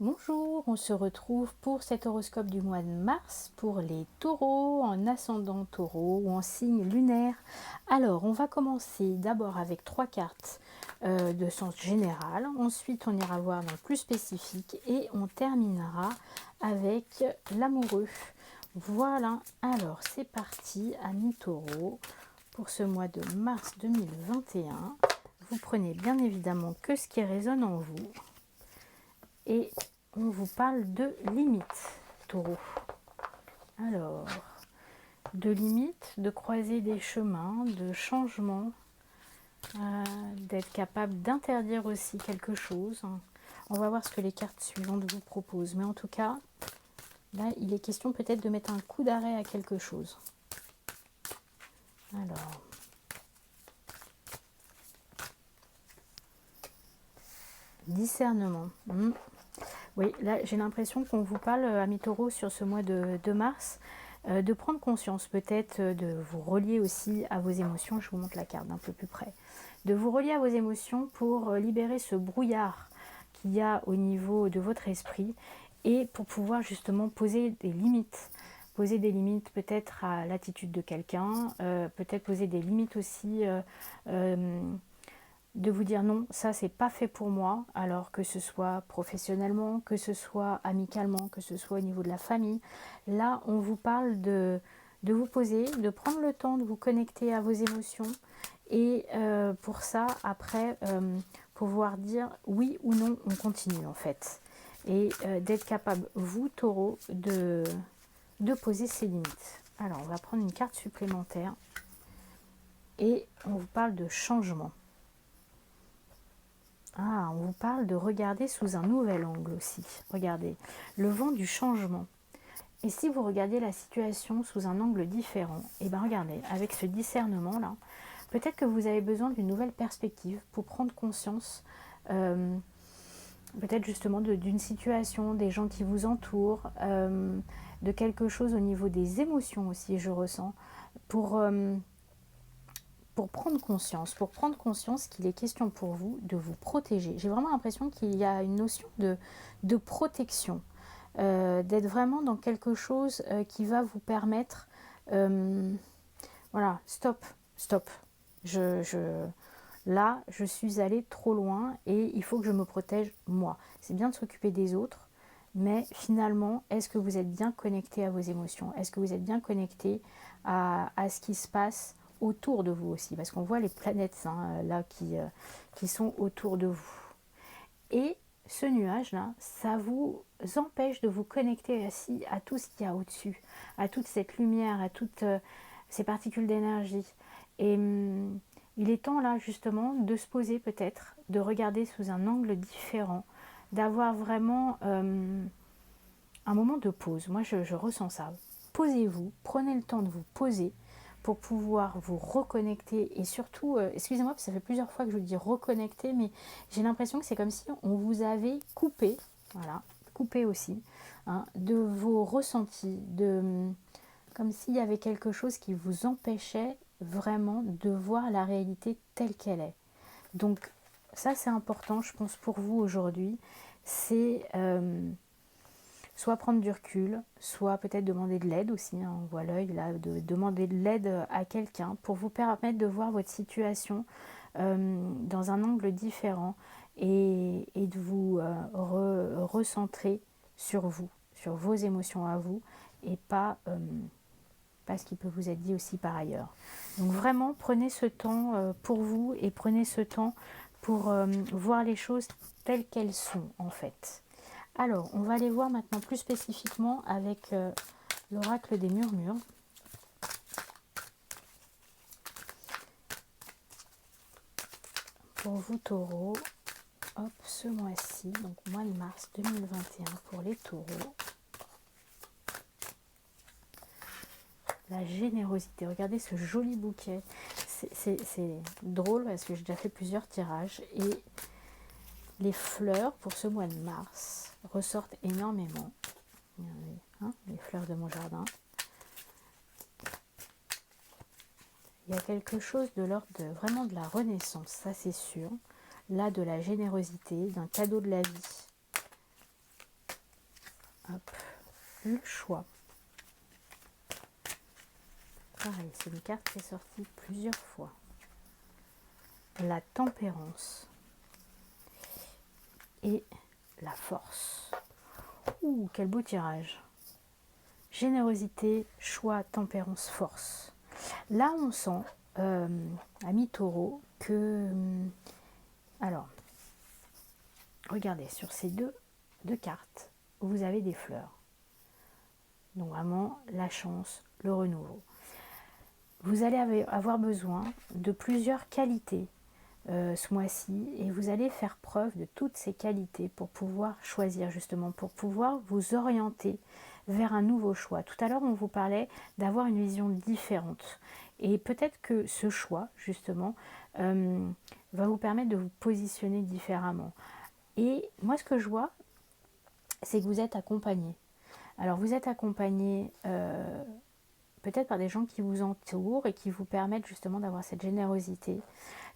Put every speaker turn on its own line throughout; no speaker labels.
Bonjour, on se retrouve pour cet horoscope du mois de mars pour les taureaux en ascendant taureau ou en signe lunaire. Alors, on va commencer d'abord avec 3 cartes de sens général. Ensuite, on ira voir dans le plus spécifique et on terminera avec l'amoureux. Voilà, alors c'est parti, amis taureaux, pour ce mois de mars 2021. Vous prenez bien évidemment que ce qui résonne en vous. Et on vous parle de limites, taureau. Alors, de limites, de croiser des chemins, de changements, d'être capable d'interdire aussi quelque chose. On va voir ce que les cartes suivantes vous proposent. Mais en tout cas, là, il est question peut-être de mettre un coup d'arrêt à quelque chose. Alors, discernement. Oui, là j'ai l'impression qu'on vous parle, amis taureaux, sur ce mois de mars, de prendre conscience peut-être, de vous relier aussi à vos émotions. Je vous montre la carte d'un peu plus près. De vous relier à vos émotions pour libérer ce brouillard qu'il y a au niveau de votre esprit et pour pouvoir justement poser des limites. Poser des limites peut-être à l'attitude de quelqu'un, peut-être poser des limites aussi, de vous dire non, ça c'est pas fait pour moi, alors que ce soit professionnellement, que ce soit amicalement, que ce soit au niveau de la famille. Là, on vous parle de vous poser, de prendre le temps de vous connecter à vos émotions et pour ça, après, pouvoir dire oui ou non, on continue en fait. Et d'être capable, vous taureau, de poser ses limites. Alors, on va prendre une carte supplémentaire et on vous parle de changement. Ah, on vous parle de regarder sous un nouvel angle aussi. Regardez, le vent du changement. Et si vous regardez la situation sous un angle différent, et bien regardez, avec ce discernement-là, peut-être que vous avez besoin d'une nouvelle perspective pour prendre conscience, peut-être justement d'une situation, des gens qui vous entourent, de quelque chose au niveau des émotions aussi, je ressens, pour prendre conscience qu'il est question pour vous de vous protéger. J'ai vraiment l'impression qu'il y a une notion de protection, d'être vraiment dans quelque chose qui va vous permettre, voilà, stop, là, je suis allée trop loin et il faut que je me protège moi. C'est bien de s'occuper des autres, mais finalement, est-ce que vous êtes bien connecté à vos émotions? Est-ce que vous êtes bien connecté à ce qui se passe autour de vous aussi? Parce qu'on voit les planètes là qui sont autour de vous. Et ce nuage-là, ça vous empêche de vous connecter aussi à tout ce qu'il y a au-dessus, à toute cette lumière, à toutes ces particules d'énergie. Et il est temps là justement de se poser peut-être, de regarder sous un angle différent, d'avoir vraiment un moment de pause. Moi je ressens ça. Posez-vous, prenez le temps de vous poser pour pouvoir vous reconnecter et surtout, excusez-moi parce que ça fait plusieurs fois que je vous dis reconnecter, mais j'ai l'impression que c'est comme si on vous avait coupé, voilà, coupé aussi, hein, de vos ressentis, comme s'il y avait quelque chose qui vous empêchait vraiment de voir la réalité telle qu'elle est. Donc ça c'est important, je pense, pour vous aujourd'hui, c'est soit prendre du recul, soit peut-être demander de l'aide aussi, hein, on voit l'œil là, de demander de l'aide à quelqu'un pour vous permettre de voir votre situation dans un angle différent et de vous recentrer sur vous, sur vos émotions à vous et pas ce qui peut vous être dit aussi par ailleurs. Donc vraiment prenez ce temps pour vous et prenez ce temps pour voir les choses telles qu'elles sont en fait. Alors, on va aller voir maintenant plus spécifiquement avec l'oracle des murmures. Pour vous, taureaux, hop, ce mois-ci, donc mois de mars 2021 pour les taureaux. La générosité, regardez ce joli bouquet. C'est drôle parce que j'ai déjà fait plusieurs tirages et les fleurs pour ce mois de mars ressortent énormément. Regardez, hein, les fleurs de mon jardin. Il y a quelque chose de l'ordre de vraiment de la renaissance, ça c'est sûr. Là, de la générosité, d'un cadeau de la vie. Hop, le choix. Pareil, c'est une carte qui est sortie plusieurs fois. La tempérance et la force. Ouh, quel beau tirage. Générosité, choix, tempérance, force. Là, on sent, ami Taureau, que... alors, regardez, sur ces deux cartes, vous avez des fleurs. Donc vraiment, la chance, le renouveau. Vous allez avoir besoin de plusieurs qualités ce mois-ci et vous allez faire preuve de toutes ces qualités pour pouvoir choisir justement, pour pouvoir vous orienter vers un nouveau choix. Tout à l'heure, on vous parlait d'avoir une vision différente et peut-être que ce choix justement va vous permettre de vous positionner différemment. Et moi, ce que je vois, c'est que vous êtes accompagné. Alors, vous êtes accompagné peut-être par des gens qui vous entourent et qui vous permettent justement d'avoir cette générosité.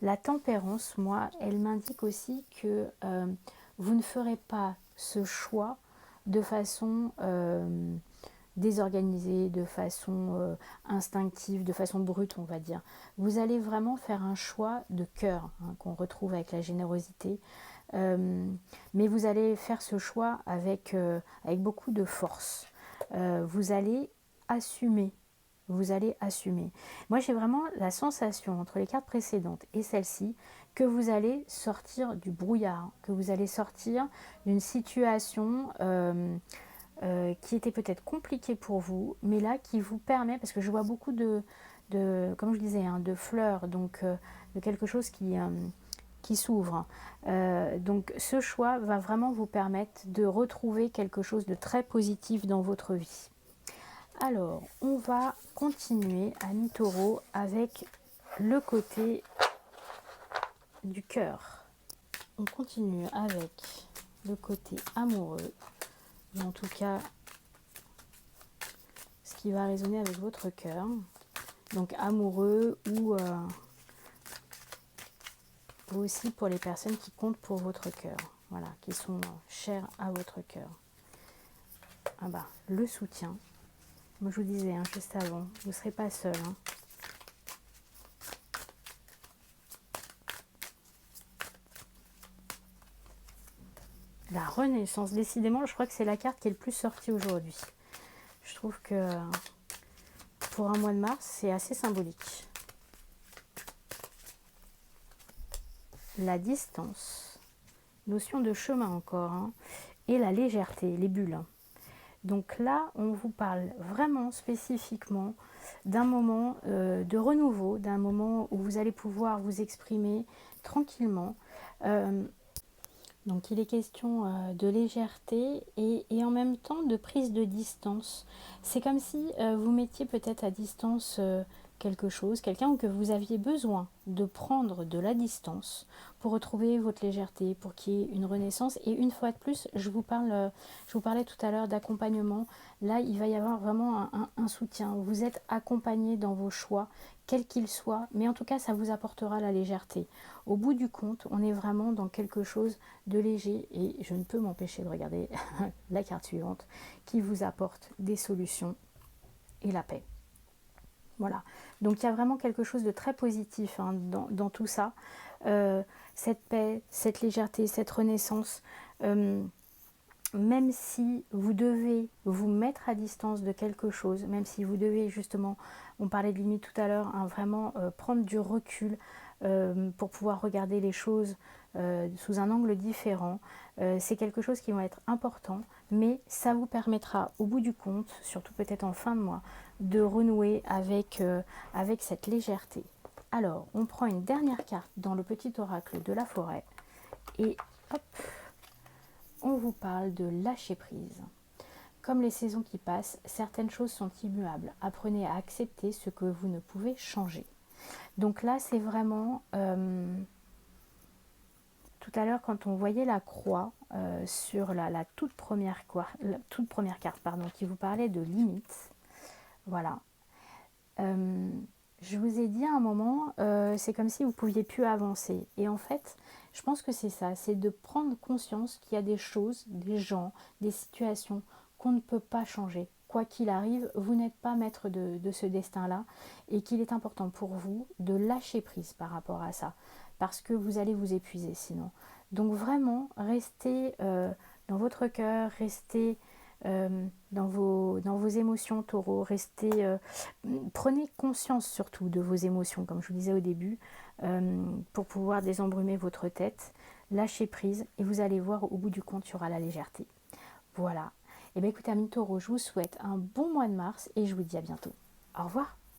La tempérance, moi, elle m'indique aussi que vous ne ferez pas ce choix de façon désorganisée, de façon instinctive, de façon brute, on va dire. Vous allez vraiment faire un choix de cœur, hein, qu'on retrouve avec la générosité. Mais vous allez faire ce choix avec beaucoup de force. Vous allez assumer. Vous allez assumer. Moi, j'ai vraiment la sensation, entre les cartes précédentes et celle-ci, que vous allez sortir du brouillard, que vous allez sortir d'une situation qui était peut-être compliquée pour vous, mais là, qui vous permet, parce que je vois beaucoup comme je disais, hein, de fleurs, donc de quelque chose qui s'ouvre. Donc ce choix va vraiment vous permettre de retrouver quelque chose de très positif dans votre vie. Alors, on va continuer, ami Taureau, avec le côté du cœur. On continue avec le côté amoureux, ou en tout cas, ce qui va résonner avec votre cœur. Donc amoureux ou aussi pour les personnes qui comptent pour votre cœur, voilà, qui sont chères à votre cœur. Ah bah, le soutien. Moi, je vous disais hein, juste avant, vous ne serez pas seul. Hein. La renaissance, décidément, je crois que c'est la carte qui est le plus sortie aujourd'hui. Je trouve que pour un mois de mars, c'est assez symbolique. La distance, notion de chemin encore, hein, et la légèreté, les bulles. Donc là, on vous parle vraiment spécifiquement d'un moment de renouveau, d'un moment où vous allez pouvoir vous exprimer tranquillement. Donc il est question de légèreté et en même temps de prise de distance. C'est comme si vous mettiez peut-être à distance quelque chose, quelqu'un, ou que vous aviez besoin de prendre de la distance pour retrouver votre légèreté, pour qu'il y ait une renaissance. Et une fois de plus, je vous parlais tout à l'heure d'accompagnement. Là, il va y avoir vraiment un soutien. Vous êtes accompagné dans vos choix, quels qu'ils soient, mais en tout cas, ça vous apportera la légèreté. Au bout du compte, on est vraiment dans quelque chose de léger et je ne peux m'empêcher de regarder la carte suivante qui vous apporte des solutions et la paix. Voilà, donc il y a vraiment quelque chose de très positif hein, dans tout ça. Cette paix, cette légèreté, cette renaissance, même si vous devez vous mettre à distance de quelque chose, même si vous devez justement, on parlait de limite tout à l'heure, hein, vraiment prendre du recul pour pouvoir regarder les choses sous un angle différent, c'est quelque chose qui va être important, mais ça vous permettra au bout du compte, surtout peut-être en fin de mois, de renouer avec cette légèreté. Alors, on prend une dernière carte dans le petit oracle de la forêt et hop, on vous parle de lâcher prise. Comme les saisons qui passent, certaines choses sont immuables. Apprenez à accepter ce que vous ne pouvez changer. Donc là, c'est vraiment... tout à l'heure, quand on voyait la croix sur la toute première carte, pardon, qui vous parlait de limites, voilà. Je vous ai dit à un moment, c'est comme si vous ne pouviez plus avancer. Et en fait, je pense que c'est ça, c'est de prendre conscience qu'il y a des choses, des gens, des situations qu'on ne peut pas changer. Quoi qu'il arrive, vous n'êtes pas maître de ce destin-là et qu'il est important pour vous de lâcher prise par rapport à ça parce que vous allez vous épuiser sinon. Donc vraiment, restez dans votre cœur, restez dans vos émotions, taureau, prenez conscience surtout de vos émotions, comme je vous disais au début, pour pouvoir désembrumer votre tête, lâchez prise et vous allez voir au bout du compte, il y aura la légèreté. Voilà. Et bien écoutez, amis taureaux, je vous souhaite un bon mois de mars et je vous dis à bientôt. Au revoir.